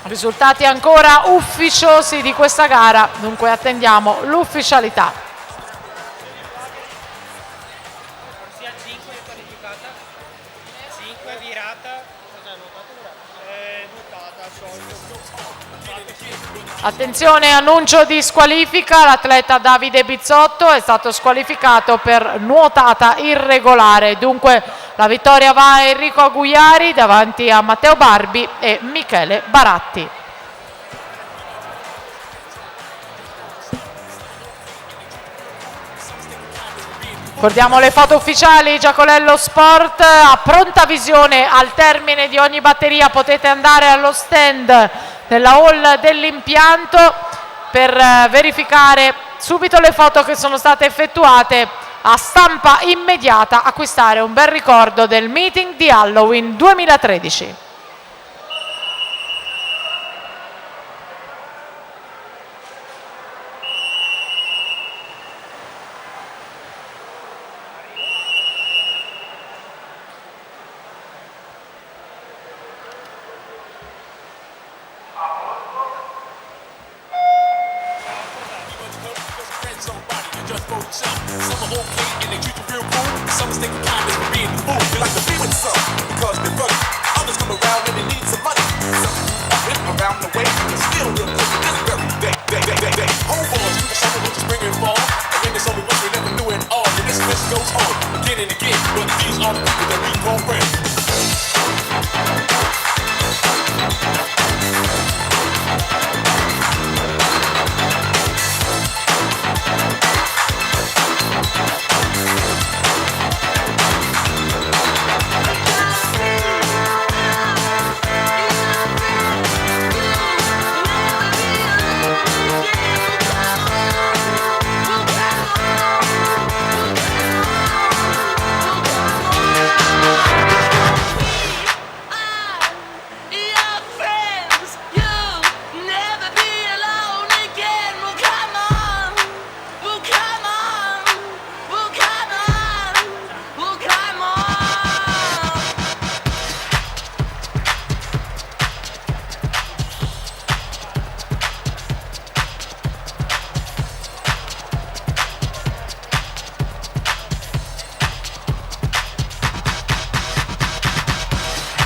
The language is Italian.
Risultati ancora ufficiosi di questa gara, dunque attendiamo l'ufficialità. Attenzione, annuncio di squalifica, l'atleta Davide Bizzotto è stato squalificato per nuotata irregolare, dunque la vittoria va a Enrico Aguiari davanti a Matteo Barbi e Michele Baratti. Ricordiamo le foto ufficiali, Giacolello Sport a pronta visione al termine di ogni batteria, potete andare allo stand nella hall dell'impianto per verificare subito le foto che sono state effettuate a stampa immediata, acquistare un bel ricordo del meeting di Halloween 2013. Some are okay and they treat you real cool. Some mistake kindness for being the fool. You like to be with some because they're funny.